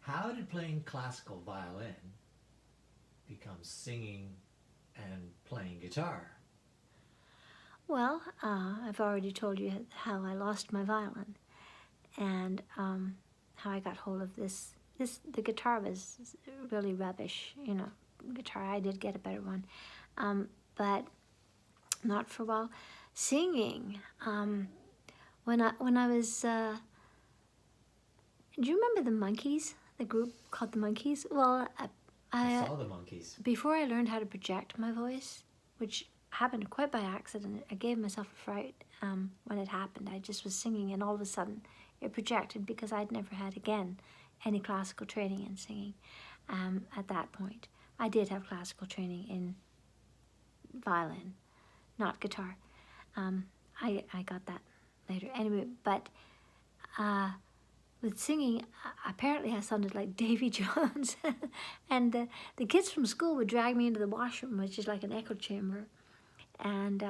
How did playing classical violin become singing and playing guitar? Well, I've already told you how I lost my violin, and how I got hold of this. The guitar was really rubbish, guitar. I did get a better one, but not for a while. Singing, when I was, do you remember the Monkees? The group called the Monkees? Well, I saw the Monkees. before I learned how to project my voice, which happened quite by accident, I gave myself a fright when it happened. I just was singing, and all of a sudden it projected, because I'd never had, again, any classical training in singing at that point. I did have classical training in violin, not guitar. I got that later. Anyway, but with singing, apparently I sounded like Davy Jones. And the kids from school would drag me into the washroom, which is like an echo chamber, and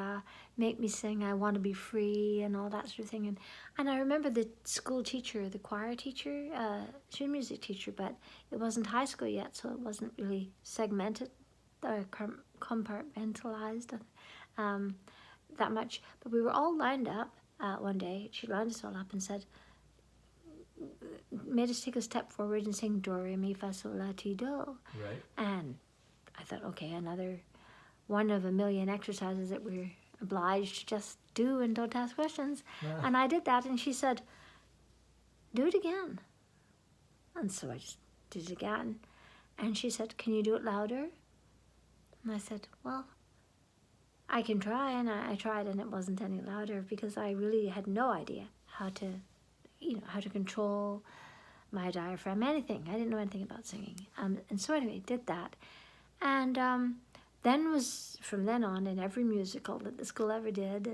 make me sing "I Want to Be Free" and all that sort of thing. And I remember the school teacher, the choir teacher, she was a music teacher, but it wasn't high school yet, so it wasn't really segmented or compartmentalized that much. But we were all lined up one day. She lined us all up and said, made us take a step forward and sing "Do, Re, Mi, Fa, Sol, La, Ti, Do." Right. And I thought, okay, another one of a million exercises that we're obliged to just do and don't ask questions. Yeah. And I did that, and she said, "Do it again." And so I just did it again. And she said, "Can you do it louder?" And I said, "Well, I can try." And I tried, and it wasn't any louder, because I really had no idea how to control my diaphragm, anything. I didn't know anything about singing. And so anyway, did that. And then was, from then on, in every musical that the school ever did,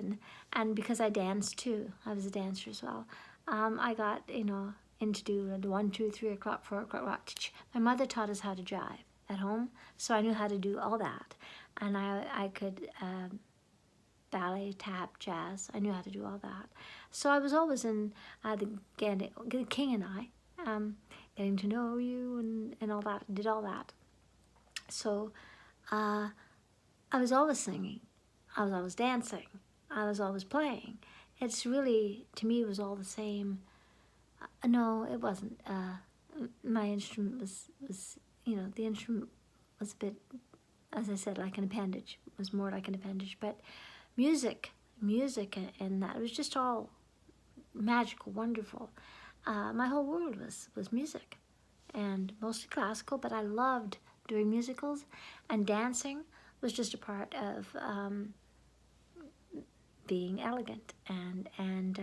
and because I danced too, I was a dancer as well, I got, into do the 1, 2, 3 o'clock, 4 o'clock, rock. My mother taught us how to jive at home, so I knew how to do all that. And I could ballet, tap, jazz. I knew how to do all that. So I was always in the King and I, Getting to Know You, and all that, did all that. So I was always singing. I was always dancing. I was always playing. It's really, to me, it was all the same. No, it wasn't. My instrument was, the instrument was a bit, as I said, like an appendage. It was more like an appendage. But music and that, it was just all magical, wonderful. My whole world was music, and mostly classical, but I loved doing musicals, and dancing was just a part of being elegant, and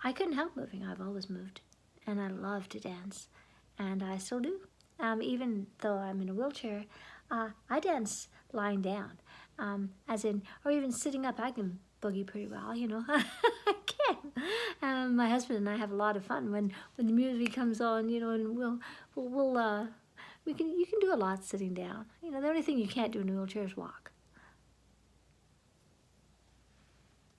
I couldn't help moving. I've always moved, and I love to dance, and I still do. Even though I'm in a wheelchair, I dance lying down, or even sitting up. I can boogie pretty well, I can. My husband and I have a lot of fun when the music comes on, and you can do a lot sitting down. The only thing you can't do in a wheelchair is walk.